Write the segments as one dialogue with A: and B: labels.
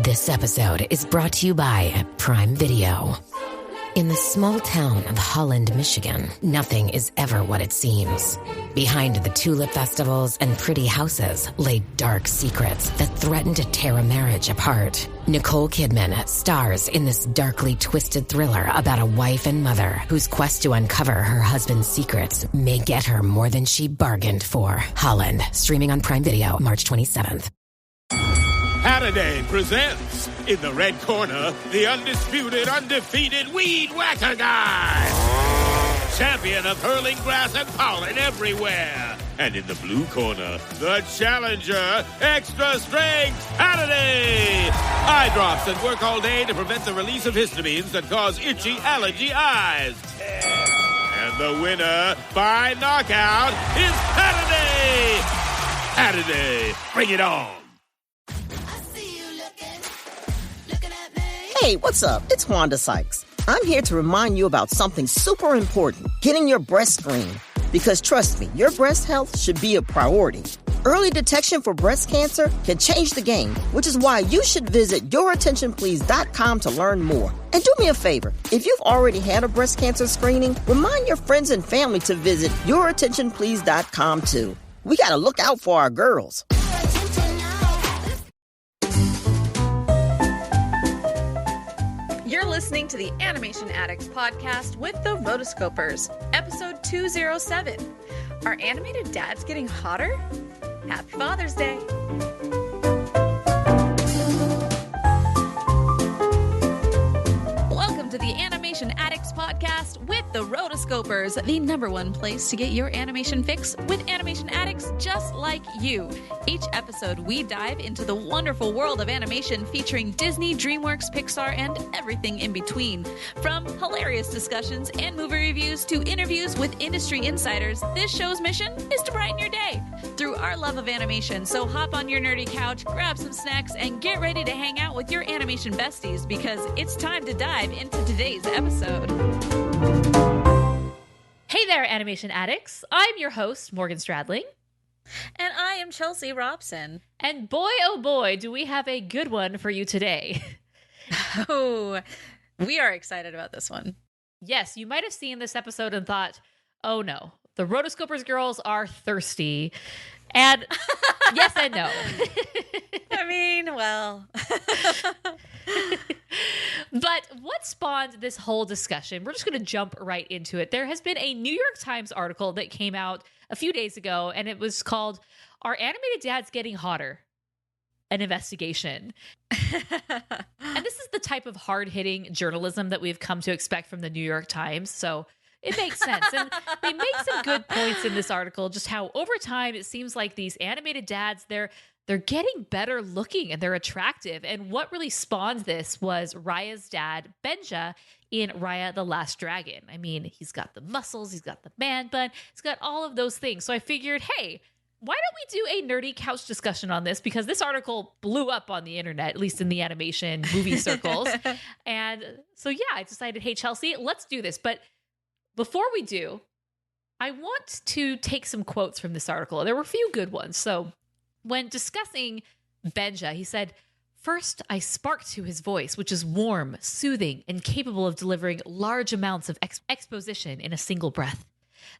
A: This episode is brought to you by Prime Video. In the small town of Holland, Michigan, nothing is ever what it seems. Behind the tulip festivals and pretty houses lay dark secrets that threaten to tear a marriage apart. Nicole Kidman stars in this darkly twisted thriller about a wife and mother whose quest to uncover her husband's secrets may get her more than she bargained for. Holland, streaming on Prime Video March 27th.
B: Saturday presents, in the red corner, the undisputed, undefeated Weed Whacker Guy. Champion of hurling grass and pollen everywhere. And in the blue corner, the challenger, extra strength Saturday. Eye drops that work all day to prevent the release of histamines that cause itchy allergy eyes. And the winner by knockout is Saturday. Saturday, bring it on.
C: Hey, what's up? It's Wanda Sykes. I'm here to remind you about something super important, getting your breast screened. Because trust me, your breast health should be a priority. Early detection for breast cancer can change the game, which is why you should visit yourattentionplease.com to learn more. And do me a favor, if you've already had a breast cancer screening, remind your friends and family to visit yourattentionplease.com too. We gotta look out for our girls.
D: You're listening to the Animation Addicts Podcast with the Rotoscopers, episode 207. Are animated dads getting hotter? Happy Father's Day! Welcome to the Animation Addicts Podcast with the Rotoscopers, the #1 place to get your animation fix with animation addicts just like you. Each episode, we dive into the wonderful world of animation featuring Disney, DreamWorks, Pixar, and everything in between. From hilarious discussions and movie reviews to interviews with industry insiders, this show's mission is to brighten your day through our love of animation. So hop on your nerdy couch, grab some snacks, and get ready to hang out with your animation besties because it's time to dive into today's episode.
E: Hey there, animation addicts. I'm your host, Morgan Stradling.
D: And I am Chelsea Robson.
E: And boy, oh boy, do we have a good one for you today.
D: Oh, we are excited about this one.
E: Yes, you might have seen this episode and thought, oh no, the Rotoscopers girls are thirsty. And yes and no.
D: I mean, well.
E: But what spawned this whole discussion? We're just going to jump right into it. There has been a New York Times article that came out a few days ago, and it was called, "Are Animated Dads Getting Hotter? An Investigation." And this is the type of hard-hitting journalism that we've come to expect from the New York Times, so it makes sense. And they make some good points in this article, just how over time it seems like these animated dads, they're getting better looking and they're attractive. And what really spawned this was Raya's dad, Benja, in Raya the Last Dragon. I mean, he's got the muscles, he's got the man bun, he's got all of those things. So I figured, hey, why don't we do a nerdy couch discussion on this? Because this article blew up on the internet, at least in the animation movie circles. And so, yeah, I decided, hey, Chelsea, let's do this. But before we do, I want to take some quotes from this article. There were a few good ones. So when discussing Benja, he said, "First, I sparked to his voice, which is warm, soothing, and capable of delivering large amounts of exposition in a single breath.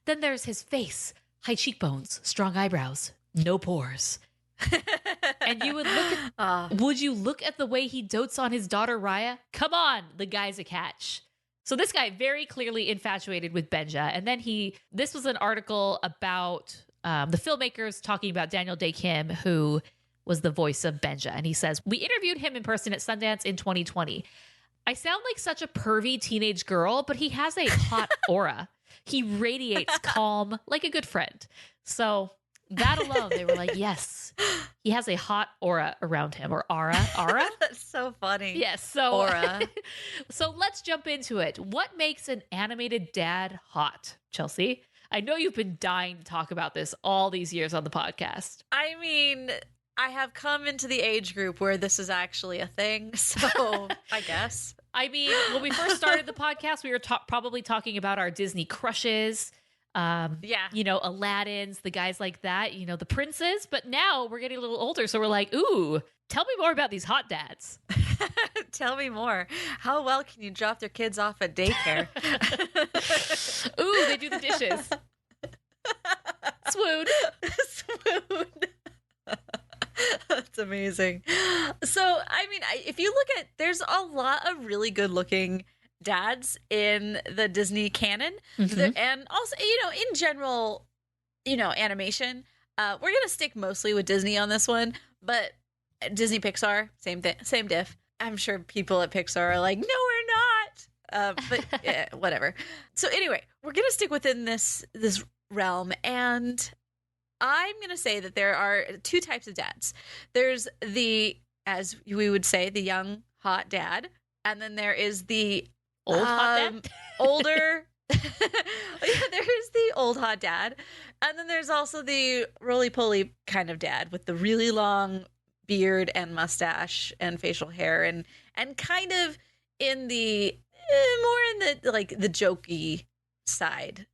E: Then there's his face, high cheekbones, strong eyebrows, no pores." And you would you look at the way he dotes on his daughter Raya? Come on, the guy's a catch. So this guy very clearly infatuated with Benja. And then this was an article about the filmmakers talking about Daniel Day Kim, who was the voice of Benja. And he says, "We interviewed him in person at Sundance in 2020. I sound like such a pervy teenage girl, but he has a hot aura. He radiates calm like a good friend." So that alone, they were like, yes, he has a hot aura around him, or aura.
D: That's so funny.
E: Yes. So
D: aura.
E: So let's jump into it. What makes an animated dad hot, Chelsea? I know you've been dying to talk about this all these years on the podcast.
D: I mean, I have come into the age group where this is actually a thing, so I guess.
E: I mean, when we first started the podcast, we were probably talking about our Disney crushes. you know, Aladdin's, the guys like that, you know, the princes. But now we're getting a little older, so we're like, ooh, tell me more about these hot dads.
F: Tell me more. How well can you drop their kids off at daycare?
E: Ooh, they do the dishes. Swoon.
F: Swoon. That's amazing. So, I mean, if you look at, there's a lot of really good looking dads in the Disney canon. And also, you know, in general, you know, animation, we're going to stick mostly with Disney on this one, but Disney Pixar, same thing, same diff. I'm sure people at Pixar are like, no, we're not. But yeah, whatever. So anyway, we're going to stick within this realm, and I'm going to say that there are two types of dads. There's the, as we would say, the young hot dad, and then there is the
E: old hot dad.
F: Older. There's the old hot dad, and then there's also the roly-poly kind of dad with the really long beard and mustache and facial hair, and kind of in the more in the like the jokey side.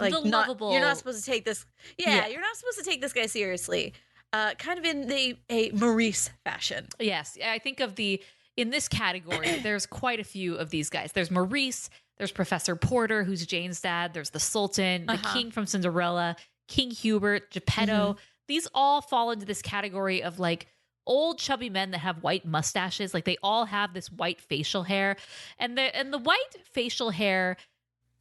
F: Like,
E: the lovable.
F: You're not supposed to take this. Yeah, you're not supposed to take this guy seriously. Kind of in a Maurice fashion.
E: Yes, I think of in this category, there's quite a few of these guys. There's Maurice, there's Professor Porter, who's Jane's dad. There's the Sultan, the King from Cinderella, King Hubert, Geppetto. These all fall into this category of like old chubby men that have white mustaches. Like they all have this white facial hair, and the white facial hair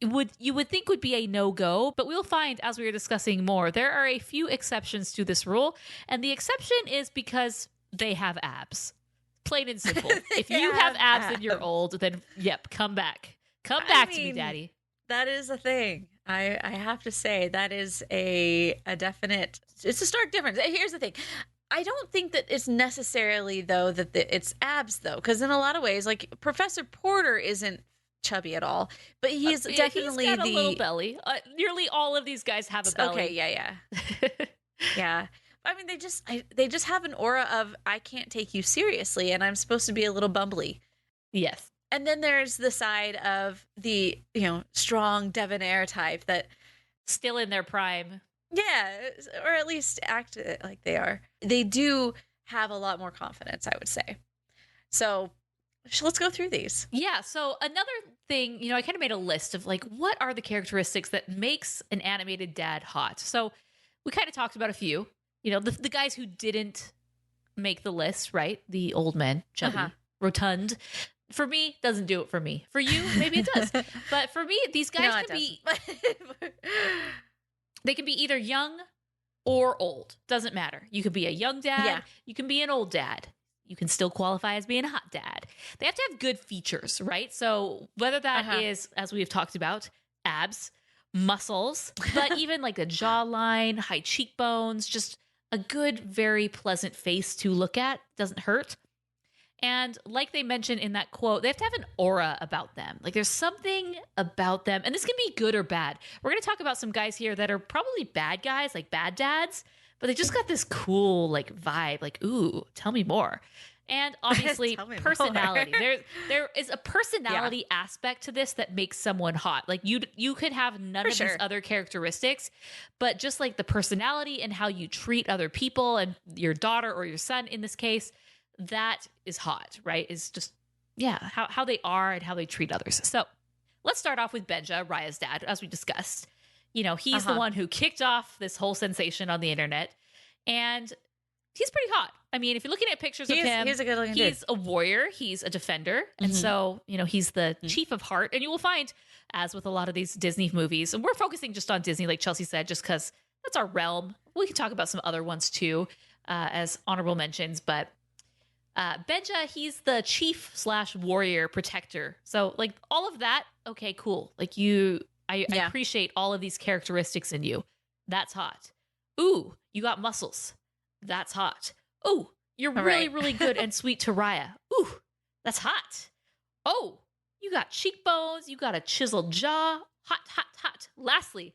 E: you would think would be a no-go, but we'll find as we are discussing more, there are a few exceptions to this rule, and the exception is because they have abs. Plain and simple. If you have abs and you're old, then yep, come back. Come back to me, daddy.
F: That is a thing. I have to say that is a definite, it's a stark difference. Here's the thing. I don't think that it's necessarily though that it's abs though, because in a lot of ways, like Professor Porter isn't chubby at all, but he's definitely
E: he's got a little belly. Nearly all of these guys have a belly.
F: Okay, yeah. Yeah. I mean, they just have an aura of I can't take you seriously, and I'm supposed to be a little bumbly.
E: Yes.
F: And then there's the side of the, you know, strong debonair type that
E: still in their prime.
F: Yeah, or at least act like they are. They do have a lot more confidence, I would say. So let's go through these.
E: Yeah. So another thing, you know, I kind of made a list of like, what are the characteristics that makes an animated dad hot? So we kind of talked about a few, you know, the guys who didn't make the list, right? The old men, chubby, rotund. For me, doesn't do it for me. For you, maybe it does. But for me, these guys they can be either young or old. Doesn't matter. You could be a young dad. Yeah. You can be an old dad. You can still qualify as being a hot dad. They have to have good features, right? So whether that is, as we've talked about, abs, muscles, but even like a jawline, high cheekbones, just a good, very pleasant face to look at. Doesn't hurt. And like they mentioned in that quote, they have to have an aura about them. Like there's something about them. And this can be good or bad. We're going to talk about some guys here that are probably bad guys, like bad dads, but they just got this cool like vibe. Like, ooh, tell me more. And obviously personality. There is a personality aspect to this that makes someone hot. Like you could have none of these other characteristics, but just like the personality and how you treat other people and your daughter or your son in this case, that is hot, right? Is just, how they are and how they treat others. So let's start off with Benja, Raya's dad, as we discussed. You know, he's the one who kicked off this whole sensation on the internet, and he's pretty hot. I mean, if you're looking at pictures of him,
F: he's a good looking dude.
E: He's a warrior. He's a defender. And so, you know, he's the chief of heart. And you will find, as with a lot of these Disney movies, and we're focusing just on Disney, like Chelsea said, just because that's our realm. We can talk about some other ones too, as honorable mentions, but Benja, he's the chief/warrior protector. So like all of that, okay, cool. Like I appreciate all of these characteristics in you. That's hot. Ooh, you got muscles. That's hot. Ooh, you're really good and sweet to Raya. Ooh, that's hot. Oh, you got cheekbones. You got a chiseled jaw. Hot. Lastly,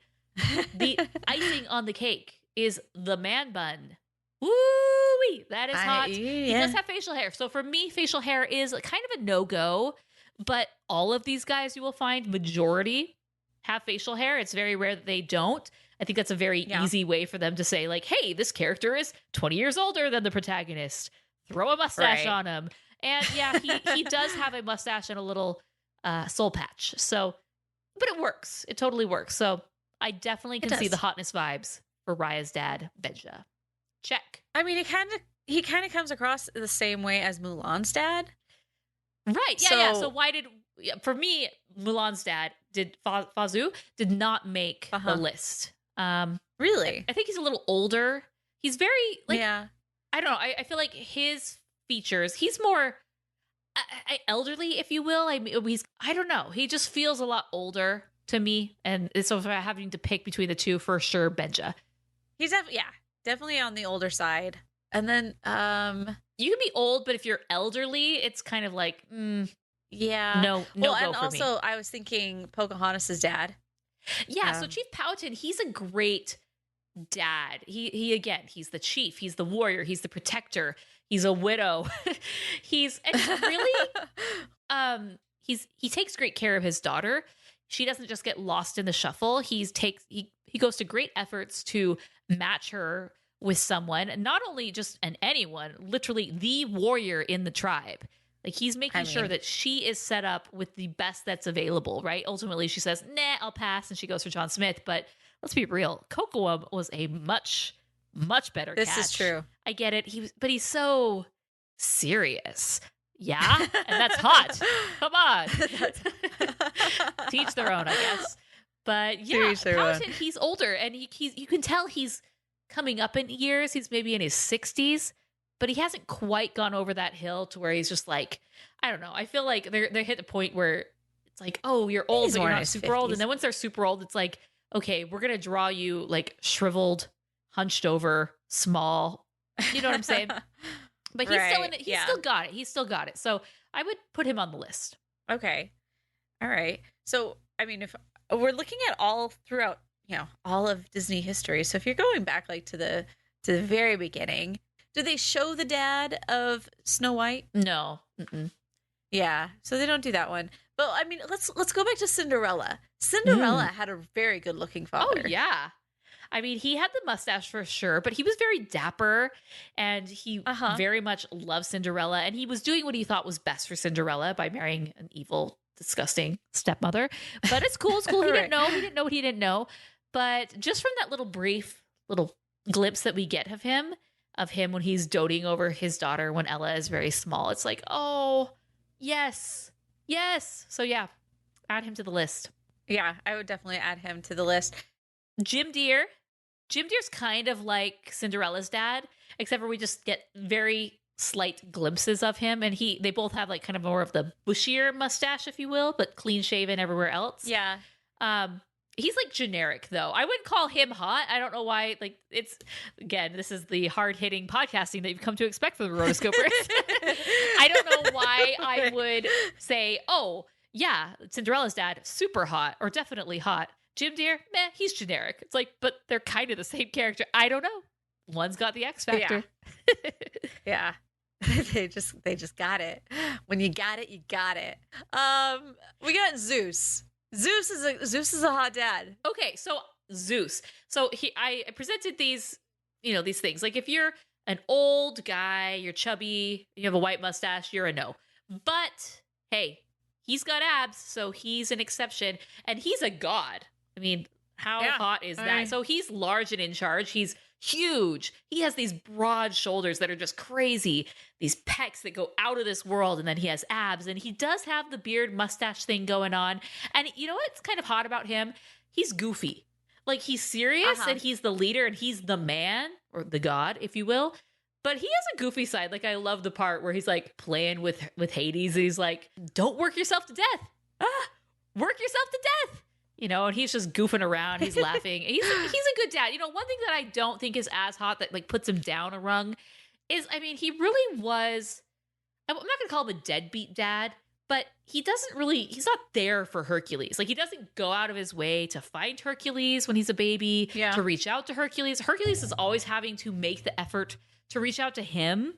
E: the icing on the cake is the man bun. Woo-wee, that is hot. He does have facial hair. So for me, facial hair is kind of a no-go, but all of these guys you will find, majority, have facial hair. It's very rare that they don't. I think that's a very easy way for them to say, like, hey, this character is 20 years older than the protagonist. Throw a mustache on him. And yeah, he does have a mustache and a little soul patch. So, but it works. It totally works. So I definitely can see the hotness vibes for Raya's dad, Benja. Check.
F: I mean, he kind of comes across the same way as Mulan's dad.
E: Right. Yeah. So why did, for me, Mulan's dad Fazu did not make the list.
F: Really?
E: I think he's a little older. He's very I don't know. I feel like his features, he's more elderly, if you will. I mean, I don't know. He just feels a lot older to me. And so if I'm having to pick between the two, for sure, Benja.
F: He's definitely on the older side. And then
E: you can be old, but if you're elderly, it's kind of like, no
F: well,
E: go
F: and
E: for
F: also
E: me.
F: I was thinking Pocahontas' dad.
E: Yeah, so Chief Powhatan, he's a great dad. He again, he's the chief, he's the warrior, he's the protector, he's a widow. he's really he takes great care of his daughter. She doesn't just get lost in the shuffle. He goes to great efforts to match her with someone, not only just anyone, literally the warrior in the tribe. Like, he's making sure that she is set up with the best that's available, right? Ultimately, she says, nah, I'll pass, and she goes for John Smith. But let's be real, Kocoum was a much, much better catch.
F: This is true.
E: I get it. But he's so serious. Yeah? And that's hot. Come on. Teach their own, I guess. But yeah, Powhatan, he's older, and you can tell he's coming up in years. He's maybe in his 60s. But he hasn't quite gone over that hill to where he's just like, I don't know. I feel like they hit the point where it's like, oh, you're old, but you're not super old. And then once they're super old, it's like, okay, we're going to draw you like shriveled, hunched over, small. You know what I'm saying? But he's still in it. He's still got it. He's still got it. So I would put him on the list.
F: Okay. All right. So, I mean, if we're looking at all throughout, all of Disney history. So if you're going back like to the very beginning, do they show the dad of Snow White?
E: No. Mm-mm.
F: Yeah, so they don't do that one. But I mean, let's go back to Cinderella. Cinderella had a very good looking father.
E: Oh yeah, I mean, he had the mustache for sure, but he was very dapper, and he very much loved Cinderella, and he was doing what he thought was best for Cinderella by marrying an evil, disgusting stepmother. But it's cool. It's cool. He didn't know. He didn't know what he didn't know. But just from that little brief little glimpse that we get of him when he's doting over his daughter when Ella is very small, it's like, oh, yes. So yeah, add him to the list.
F: Yeah, I would definitely add him to the list.
E: Jim Deere. Jim Deere's kind of like Cinderella's dad, except for we just get very slight glimpses of him. And they both have like kind of more of the bushier mustache, if you will, but clean shaven everywhere else.
F: Yeah.
E: He's like generic though. I wouldn't call him hot. I don't know why. Like, it's, again, this is the hard hitting podcasting that you've come to expect from the Rotoscopers. I don't know why I would say, oh yeah, Cinderella's dad, super hot or definitely hot. Jim Deere, meh, he's generic. It's like, but they're kind of the same character. I don't know. One's got the X factor.
F: Yeah. They just got it. When you got it, you got it. We got Zeus. Zeus is a hot dad.
E: Okay, so Zeus. So I presented these things. Like, if you're an old guy, you're chubby, you have a white mustache, you're a no. But hey, he's got abs, so he's an exception, and he's a god. I mean, how hot is that? So he's large and in charge. He's huge. He has these broad shoulders that are just crazy. These pecs that go out of this world. And then he has abs. And he does have the beard mustache thing going on. And you know what's kind of hot about him? He's goofy. Like, he's serious and he's the leader and he's the man, or the god, if you will. But he has a goofy side. Like, I love the part where he's like playing with Hades. And he's like, don't work yourself to death. Work yourself to death. And he's just goofing around. He's laughing. He's a good dad. One thing that I don't think is as hot that like puts him down a rung is, I mean, he really was, I'm not going to call him a deadbeat dad, but he's not there for Hercules. Like, he doesn't go out of his way to find Hercules when he's a baby, to reach out to Hercules. Hercules is always having to make the effort to reach out to him.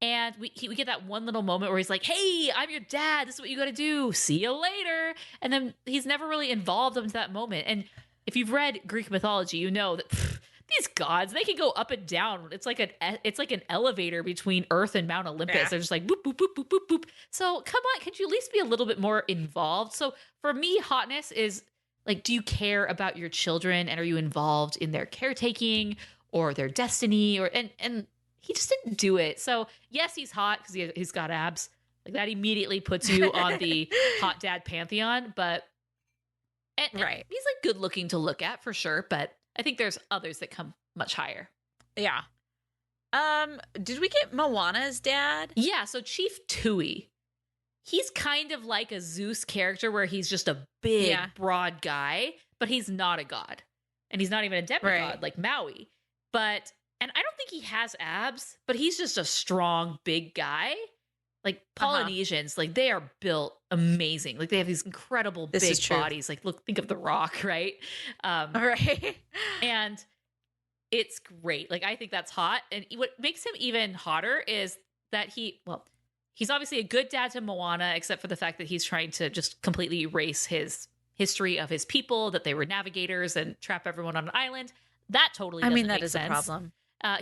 E: And we get that one little moment where he's like, hey, I'm your dad. This is what you got to do. See you later. And then he's never really involved up to that moment. And if you've read Greek mythology, you know that these gods, they can go up and down. It's like an elevator between Earth and Mount Olympus. Yeah. They're just like boop, boop, boop, boop, boop, boop. So come on, could you at least be a little bit more involved? So for me, hotness is like, do you care about your children and are you involved in their caretaking or their destiny? And he just didn't do it. So yes, he's hot because he's got abs. Like that immediately puts you on the hot dad pantheon. But and he's like good looking to look at for sure. But I think there's others that come much higher.
F: Yeah. Did we get Moana's dad?
E: Yeah. So Chief Tui, he's kind of like a Zeus character where he's just a big, broad guy, but he's not a god. And he's not even a demigod like Maui. And I don't think he has abs, but he's just a strong, big guy. Like Polynesians, like they are built amazing. Like they have these incredible big bodies. Like think of The Rock, right?
F: Right.
E: And it's great. Like I think that's hot. And what makes him even hotter is that he's obviously a good dad to Moana, except for the fact that he's trying to just completely erase his history of his people, that they were navigators and trap everyone on an island. That totally doesn't make sense.
F: That is a problem.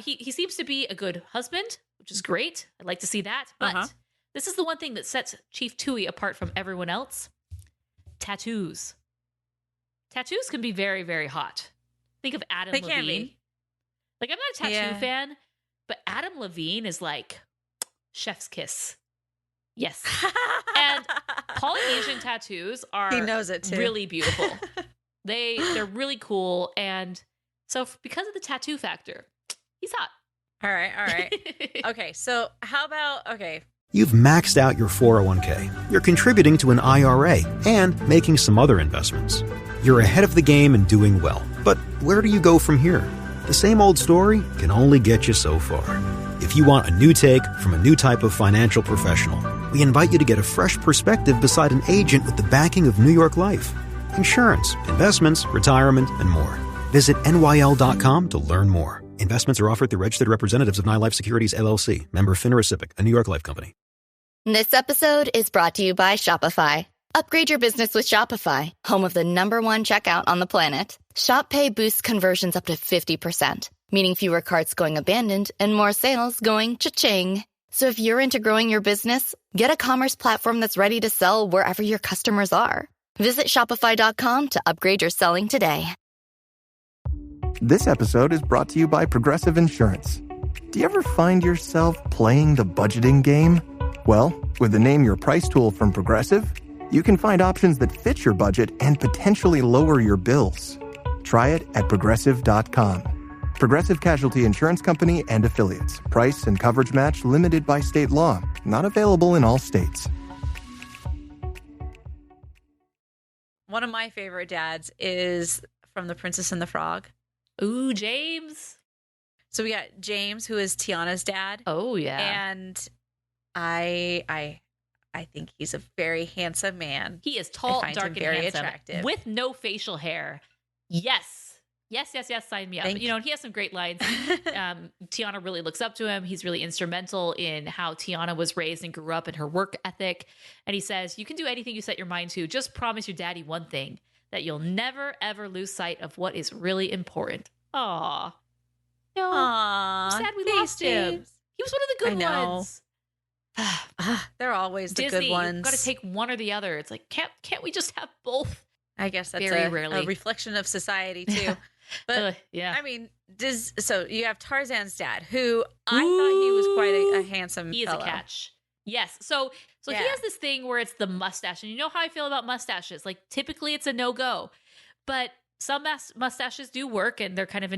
E: He seems to be a good husband, which is great. I'd like to see that. But this is the one thing that sets Chief Tui apart from everyone else. Tattoos. Tattoos can be very, very hot. Think of Adam Levine. Can be. Like, I'm not a tattoo fan, but Adam Levine is like chef's kiss. Yes. And Polynesian tattoos are
F: he knows it too.
E: Really beautiful. They're really cool. And so because of the tattoo factor, he's hot.
F: All right. Okay, so how about,
G: You've maxed out your 401k, you're contributing to an IRA, and making some other investments. You're ahead of the game and doing well. But where do you go from here? The same old story can only get you so far. If you want a new take from a new type of financial professional, we invite you to get a fresh perspective beside an agent with the backing of New York Life. Insurance, investments, retirement, and more. Visit NYL.com to learn more. Investments are offered through registered representatives of NYLife Securities, LLC. Member FINRA SIPC, a New York Life company.
H: This episode is brought to you by Shopify. Upgrade your business with Shopify, home of the #1 checkout on the planet. Shop Pay boosts conversions up to 50%, meaning fewer carts going abandoned and more sales going cha-ching. So if you're into growing your business, get a commerce platform that's ready to sell wherever your customers are. Visit Shopify.com to upgrade your selling today.
I: This episode is brought to you by Progressive Insurance. Do you ever find yourself playing the budgeting game? Well, with the Name Your Price tool from Progressive, you can find options that fit your budget and potentially lower your bills. Try it at Progressive.com. Progressive Casualty Insurance Company and Affiliates. Price and coverage match limited by state law. Not available in all states.
F: One of my favorite dads is from The Princess and the Frog.
E: Ooh, James.
F: So we got James, who is Tiana's dad.
E: Oh, yeah.
F: And I think he's a very handsome man.
E: He is tall, dark, and very handsome, attractive, with no facial hair. Yes. Sign me up. And he has some great lines. Tiana really looks up to him. He's really instrumental in how Tiana was raised and grew up and her work ethic. And he says, you can do anything you set your mind to. Just promise your daddy one thing, that you'll never, ever lose sight of what is really important. Aww. No.
F: Aww.
E: Sad we lost him. He was one of the good ones.
F: They're always the
E: Disney,
F: good ones.
E: You've got to take one or the other. It's like, can't we just have both?
F: I guess that's
E: very
F: a
E: rarely.
F: A reflection of society too. But
E: yeah,
F: I mean, so you have Tarzan's dad, who I thought he was quite a handsome
E: He is
F: fellow.
E: a catch. Yes. So he has this thing where it's the mustache, and you know how I feel about mustaches. Like typically it's a no-go, but some mustaches do work, and they're kind of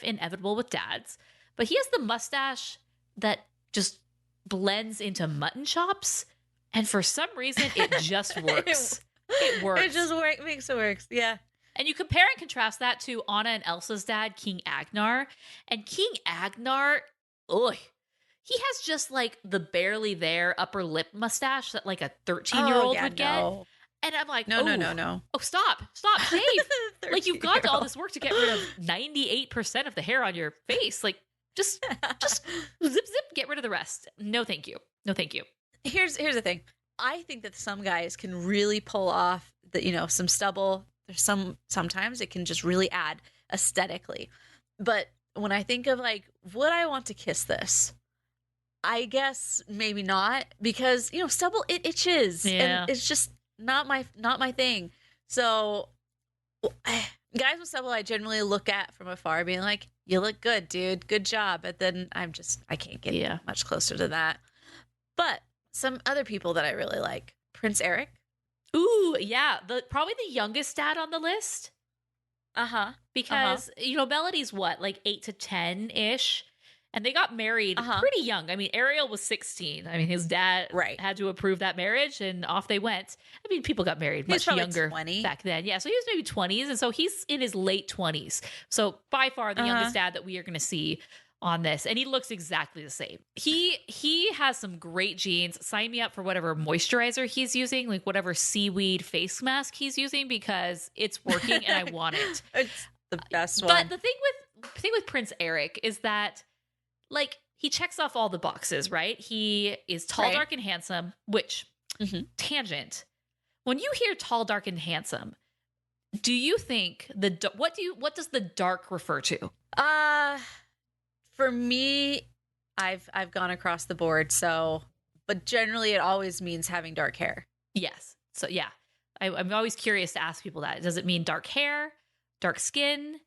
E: inevitable with dads. But he has the mustache that just blends into mutton chops, and for some reason it just works. It works.
F: It just makes it work. Yeah.
E: And you compare and contrast that to Anna and Elsa's dad, King Agnar. And King Agnar, he has just like the barely there upper lip mustache that like a 13-year-old would get. And I'm like,
F: no.
E: Oh, stop, Dave. Like you've gone to all this work to get rid of 98% of the hair on your face. Like Just zip, zip, get rid of the rest. No, thank you. No, thank you.
F: Here's the thing. I think that some guys can really pull off some stubble. There's sometimes it can just really add aesthetically. But when I think of like, would I want to kiss this? I guess maybe not, because stubble, it itches, and it's just not my thing. So guys with stubble, I generally look at from afar, being like, "You look good, dude. Good job." But then I can't get much closer to that. But some other people that I really like, Prince Eric.
E: Ooh, yeah, probably the youngest dad on the list. Because Melody's what, like 8 to 10 ish, and they got married pretty young. I mean, Ariel was 16. I mean, his dad had to approve that marriage, and off they went. I mean, people got married much younger
F: 20.
E: back then. Yeah, so he was maybe 20s, and so he's in his late 20s. So by far the youngest dad that we are going to see on this, and he looks exactly the same. He has some great genes. Sign me up for whatever moisturizer he's using, like whatever seaweed face mask he's using, because it's working and I want it.
F: It's the best one.
E: But the thing with Prince Eric is that, like, he checks off all the boxes, right? He is tall, dark, and handsome, which tangent. When you hear tall, dark, and handsome, do you think what does the dark refer to?
F: For me, I've gone across the board. So, but generally, it always means having dark hair.
E: Yes. So yeah, I'm always curious to ask people that. Does it mean dark hair, dark skin?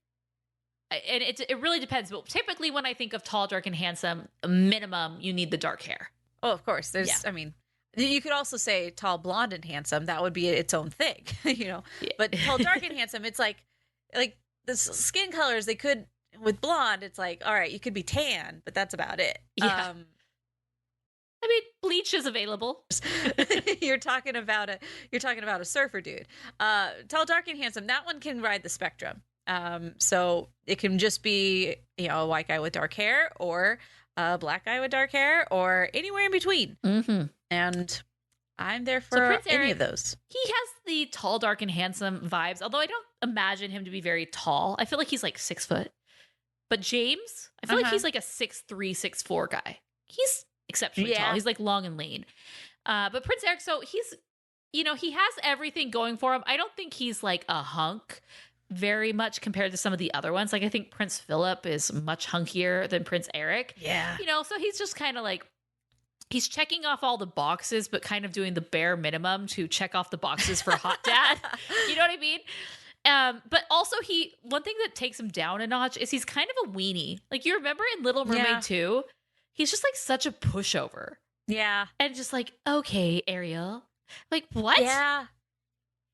E: And it really depends. But typically, when I think of tall, dark, and handsome, minimum you need the dark hair.
F: Oh, of course. I mean, you could also say tall, blonde, and handsome. That would be its own thing, Yeah. But tall, dark, and handsome, it's like the skin colors. They could. With blonde, it's like, all right, you could be tan, but that's about it.
E: Yeah. I mean, bleach is available.
F: You're talking about a surfer dude. Tall, dark, and handsome. That one can ride the spectrum. So it can just be, a white guy with dark hair, or a black guy with dark hair, or anywhere in between. Mm-hmm. And I'm there for
E: Prince
F: any
E: Eric,
F: of those.
E: He has the tall, dark, and handsome vibes, although I don't imagine him to be very tall. I feel like he's like 6 foot. But James, I feel like he's like a 6'3", 6'4" guy. He's exceptionally tall. He's like long and lean. But Prince Eric, so he's, he has everything going for him. I don't think he's like a hunk very much compared to some of the other ones. Like, I think Prince Philip is much hunkier than Prince Eric.
F: Yeah.
E: So he's just kind of like, he's checking off all the boxes, but kind of doing the bare minimum to check off the boxes for hot dad. You know what I mean? But also one thing that takes him down a notch is he's kind of a weenie. Like, you remember in Little Mermaid 2, he's just like such a pushover.
F: Yeah.
E: And just like, okay, Ariel. Like, what?
F: Yeah.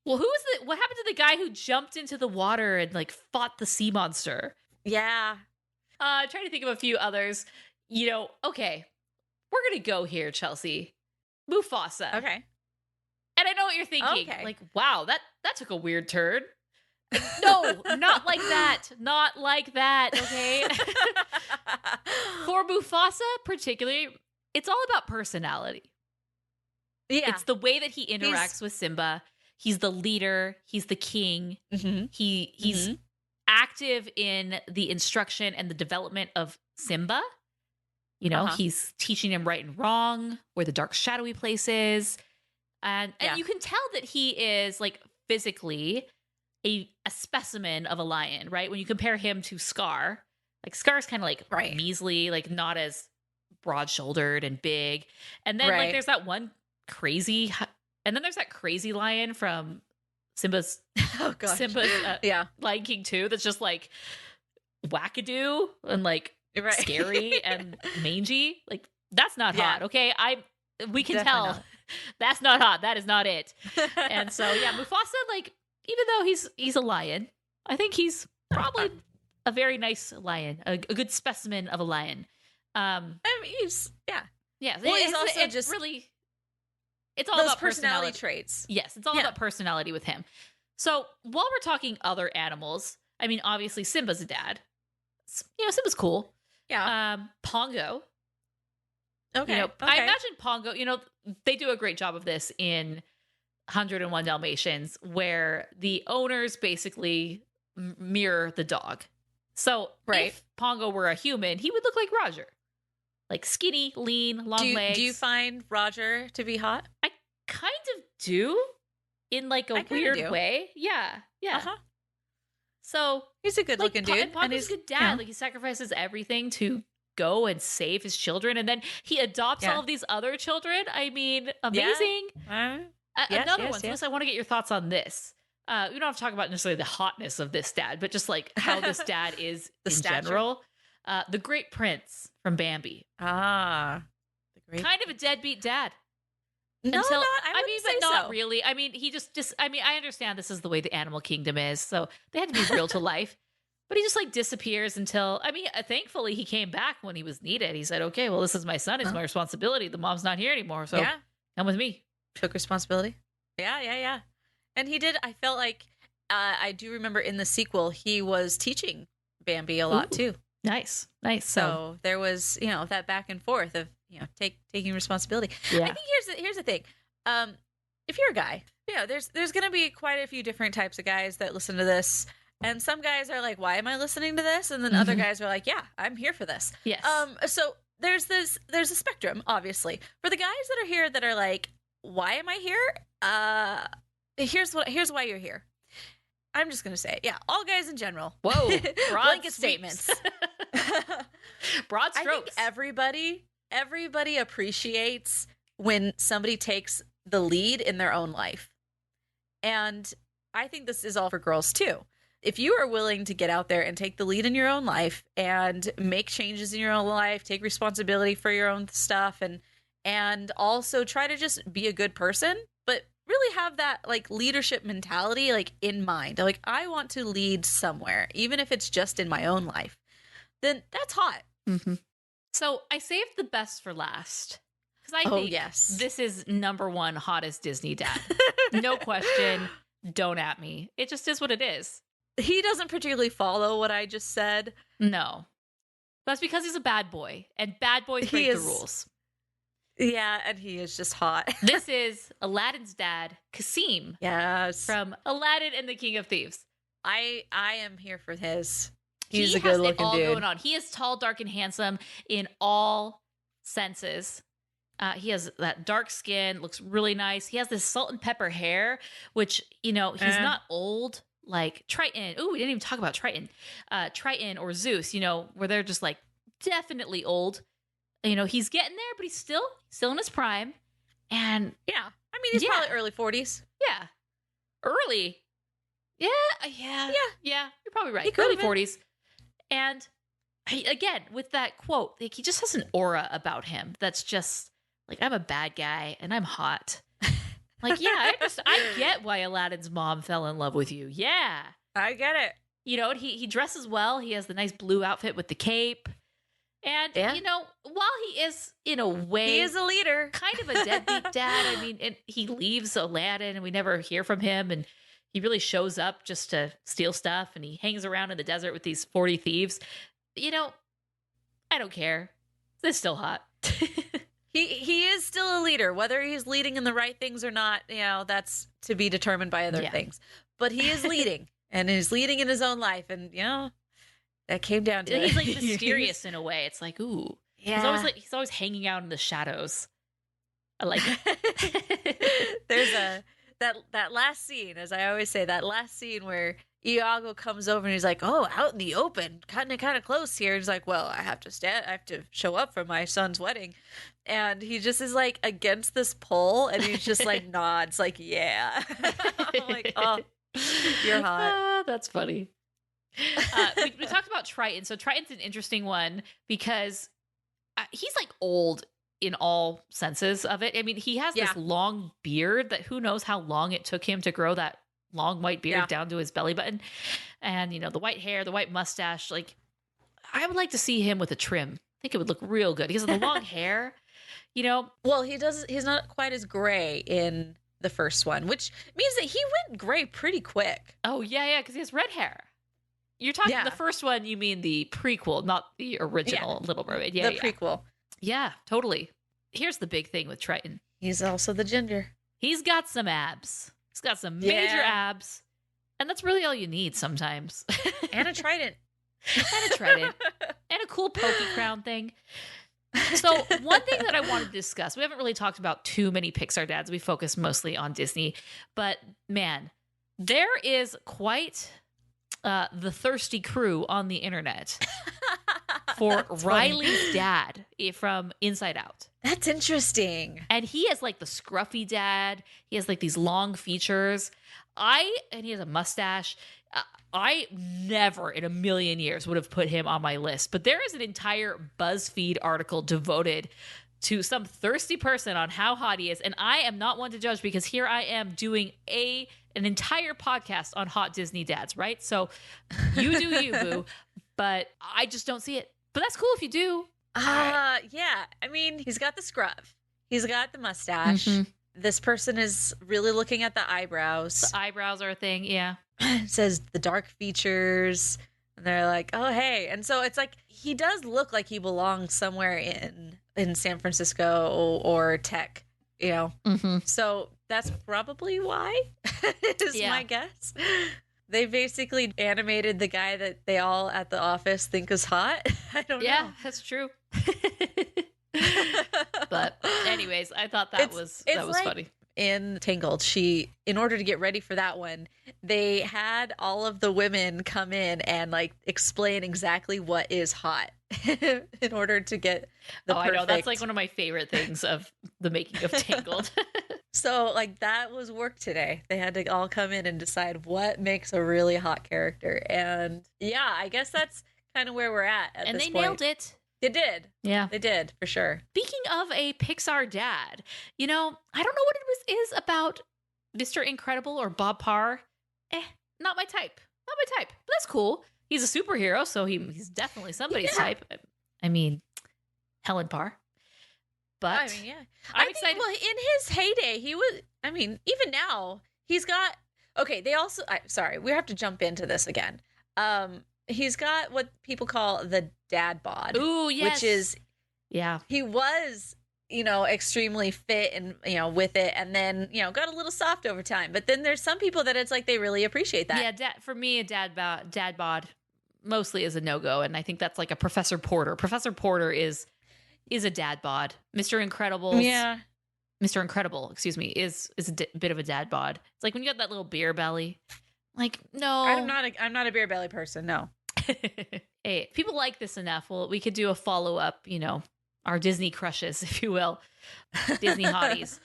E: Well, what happened to the guy who jumped into the water and like fought the sea monster?
F: Yeah.
E: I'm trying to think of a few others. Okay, we're going to go here, Chelsea. Mufasa.
F: Okay.
E: And I know what you're thinking.
F: Okay.
E: Like, wow, that took a weird turn. No, not like that. Not like that, okay? For Mufasa, particularly, it's all about personality.
F: Yeah.
E: It's the way that he interacts with Simba. He's the leader. He's the king. Mm-hmm. He's active in the instruction and the development of Simba. He's teaching him right and wrong, where the dark, shadowy place is. And you can tell that he is, like, physically a specimen of a lion, right? When you compare him to Scar, like, Scar's kind of like measly, like not as broad-shouldered and big. And then like there's that crazy lion from Simba's Lion King 2 that's just like wackadoo and like scary and mangy. Like, that's not hot, okay? We can tell not. That's not hot. That is not it. And so Mufasa, like, even though he's a lion, I think he's probably a very nice lion, a good specimen of a lion.
F: I mean, he's
E: Well,
F: he's also just
E: really. It's all about
F: personality traits.
E: Yes, it's all about personality with him. So while we're talking other animals, I mean, obviously Simba's a dad. Simba's cool.
F: Yeah.
E: Pongo.
F: Okay.
E: I imagine Pongo, they do a great job of this in 101 Dalmatians, where the owners basically mirror the dog. So
F: Right.
E: if Pongo were a human, he would look like Roger. Like skinny, lean, long legs.
F: Do you find Roger to be hot?
E: I kind of do in like a weird way. Yeah. Yeah.
F: Uh-huh.
E: So
F: He's a good looking dude.
E: And Pongo's a good dad. Like he sacrifices everything to go and save his children. And then he adopts all of these other children. I mean, amazing. Another one. So I want to get your thoughts on this. We don't have to talk about necessarily the hotness of this dad, but just like how this dad is in general. The Great Prince from Bambi.
F: The great
E: Kind of a deadbeat dad.
F: No,
E: Until,
F: not. I mean,
E: but not really. I mean, he just. I mean, I understand this is the way the animal kingdom is, so they had to be real to life. But he just like disappears until. I mean, thankfully he came back when he was needed. He said, "Okay, well, this is my son. It's my responsibility. The mom's not here anymore, so come with me."
F: Took responsibility. Yeah. And he did. I felt like I do remember in the sequel he was teaching Bambi a lot too.
E: Nice.
F: So there was, that back and forth of, taking responsibility.
E: Yeah.
F: I think here's the thing. If you're a guy, there's going to be quite a few different types of guys that listen to this. And some guys are like, why am I listening to this? And then other guys are like, yeah, I'm here for this.
E: Yes.
F: So there's a spectrum, obviously. For the guys that are here that are like, why am I here? Here's why you're here. I'm just going to say, all guys in general.
E: Whoa.
F: Blanket statements.
E: Broad strokes.
F: I think everybody appreciates when somebody takes the lead in their own life. And I think this is all for girls too. If you are willing to get out there and take the lead in your own life and make changes in your own life, take responsibility for your own stuff, and also try to just be a good person, but really have that like leadership mentality like in mind. Like, I want to lead somewhere, even if it's just in my own life, then that's hot.
E: Mm-hmm. So I saved the best for last. Because I think this is number one hottest Disney dad. No question. Don't at me. It just is what it is.
F: He doesn't particularly follow what I just said.
E: No. That's because he's a bad boy. And bad boys break the rules.
F: Yeah, and he is just hot.
E: This is Aladdin's dad, Kasim.
F: Yes.
E: From Aladdin and the King of Thieves.
F: I am here for his. He's a good looking dude.
E: Going on. He is tall, dark, and handsome in all senses. He has that dark skin, looks really nice. He has this salt and pepper hair, which, he's not old like Triton. Oh, we didn't even talk about Triton. Triton or Zeus, where they're just like definitely old. He's getting there, but he's still in his prime. And
F: he's probably early 40s.
E: Yeah. Early. Yeah. You're probably right. Early 40s. And again, with that quote, like, he just has an aura about him that's just like, I'm a bad guy and I'm hot. Like, yeah, I get why Aladdin's mom fell in love with you. Yeah.
F: I get it.
E: He dresses well. He has the nice blue outfit with the cape. And, while he is, in a way,
F: he is a leader,
E: kind of a deadbeat dad. I mean, and he leaves Aladdin and we never hear from him. And he really shows up just to steal stuff. And he hangs around in the desert with these 40 thieves. I don't care. It's still hot.
F: He is still a leader, whether he's leading in the right things or not. That's to be determined by other things. But he is leading, and he's leading in his own life. And, that came down to
E: he's like mysterious in a way. It's like, ooh, yeah. He's always hanging out in the shadows. I like it.
F: There's that last scene, as I always say, that last scene where Iago comes over and he's like, "Oh, out in the open, kind of close here." And he's like, "Well, I have to show up for my son's wedding," and he just is like against this pole, and he's just like nods, like, "Yeah." I'm like, "Oh, you're hot."
E: That's funny. We talked about Triton. So Triton's an interesting one because he's like old in all senses of it. I mean, he has this long beard that who knows how long it took him to grow that long white beard down to his belly button. And, the white hair, the white mustache. Like, I would like to see him with a trim. I think it would look real good. He has the long hair,
F: Well, he's not quite as gray in the first one, which means that he went gray pretty quick.
E: Oh, yeah, because he has red hair. You're talking the first one, you mean the prequel, not the original Little Mermaid. Yeah,
F: the prequel.
E: Yeah, totally. Here's the big thing with Triton.
F: He's also the ginger.
E: He's got some abs. He's got some major abs. And that's really all you need sometimes.
F: And a trident.
E: and a trident and a cool pokey crown thing. So one thing that I wanted to discuss, we haven't really talked about too many Pixar dads. We focus mostly on Disney, but man, there is quite the thirsty crew on the internet for Riley's dad from Inside Out.
F: That's interesting.
E: And he has like the scruffy dad. He has like these long features. And he has a mustache. I never in a million years would have put him on my list, but there is an entire BuzzFeed article devoted to some thirsty person on how hot he is. And I am not one to judge because here I am doing an entire podcast on hot Disney dads, right? So you do you, boo, but I just don't see it. But that's cool if you do.
F: Yeah. I mean, he's got the scruff. He's got the mustache. Mm-hmm. This person is really looking at the eyebrows.
E: The eyebrows are a thing, yeah.
F: It says the dark features. And they're like, oh, hey. And so it's like, he does look like he belongs somewhere in San Francisco or tech, you know?
E: Mm-hmm.
F: So that's probably why, is my guess. They basically animated the guy that they all at the office think is hot. I don't know.
E: Yeah, that's true. But anyways, I thought that was like funny.
F: In Tangled, in order to get ready for that one, they had all of the women come in and like explain exactly what is hot in order to get the perfect.
E: I know, that's like one of my favorite things of the making of Tangled.
F: So like that was work today. They had to all come in and decide what makes a really hot character. And yeah, I guess that's kind of where we're at
E: and
F: this
E: they
F: point.
E: nailed it.
F: They did.
E: Yeah.
F: They did, for sure.
E: Speaking of a Pixar dad, I don't know what it is about Mr. Incredible or Bob Parr. Not my type. Not my type. But that's cool. He's a superhero, so he's definitely somebody's type. I mean, Helen Parr. But
F: I mean, yeah.
E: I'm excited.
F: Well, in his heyday, he was, I mean, even now, he's got, okay, they also, sorry, we have to jump into this again. He's got what people call the dad bod.
E: Ooh, yes.
F: Which is,
E: yeah,
F: he was, extremely fit and, with it, and then, got a little soft over time. But then there's some people that it's like they really appreciate that.
E: Yeah, for me, a dad bod mostly is a no-go, and I think that's like a Professor Porter. Professor Porter is a dad bod. Mr. Incredible, excuse me, is a bit of a dad bod. It's like when you got that little beer belly. Like, no,
F: I'm not a beer belly person. No.
E: Hey, if people like this enough, well, we could do a follow-up, our Disney crushes, if you will. Disney hotties.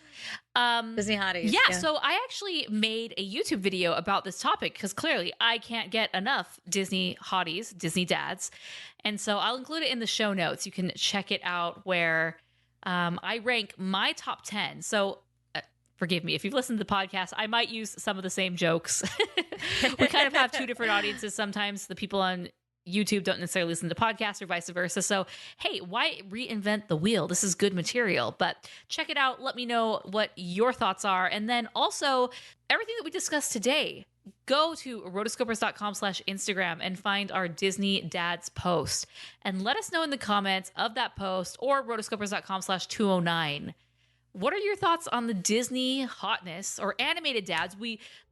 F: Disney hotties.
E: Yeah, so I actually made a YouTube video about this topic because clearly I can't get enough Disney hotties, Disney dads. And so I'll include it in the show notes. You can check it out where I rank my top 10. So forgive me, if you've listened to the podcast, I might use some of the same jokes. We kind of have two different audiences. Sometimes the people on YouTube don't necessarily listen to podcasts or vice versa. So, hey, why reinvent the wheel? This is good material, but check it out. Let me know what your thoughts are. And then also everything that we discussed today, go to rotoscopers.com/Instagram and find our Disney Dads post and let us know in the comments of that post or rotoscopers.com/209. What are your thoughts on the Disney hotness or animated dads?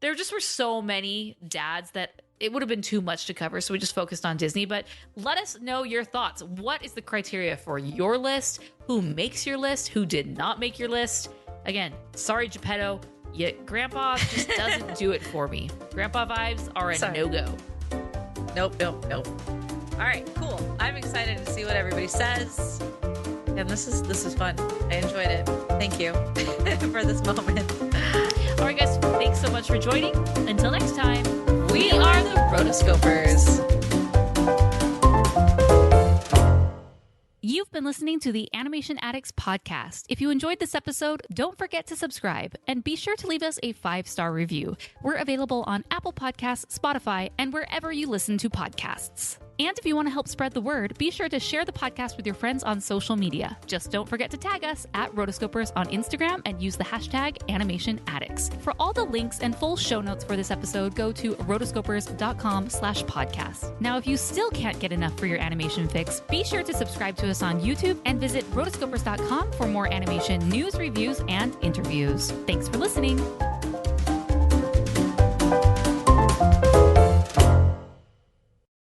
E: There just were so many dads that it would have been too much to cover, so we just focused on Disney. But let us know your thoughts. What is the criteria for your list? Who makes your list? Who did not make your list? Again, sorry, Geppetto. Grandpa just doesn't do it for me. Grandpa vibes are a no-go.
F: Nope. All right, cool. I'm excited to see what everybody says. And this is fun. I enjoyed it. Thank you for this moment.
E: All right, guys. Thanks so much for joining. Until next time, we are the Rotoscopers. You've been listening to the Animation Addicts Podcast. If you enjoyed this episode, don't forget to subscribe and be sure to leave us a 5-star review. We're available on Apple Podcasts, Spotify, and wherever you listen to podcasts. And if you want to help spread the word, be sure to share the podcast with your friends on social media. Just don't forget to tag us at Rotoscopers on Instagram and use the hashtag Animation Addicts. For all the links and full show notes for this episode, go to rotoscopers.com/podcast. Now, if you still can't get enough for your animation fix, be sure to subscribe to us on YouTube and visit rotoscopers.com for more animation news, reviews, and interviews. Thanks for listening.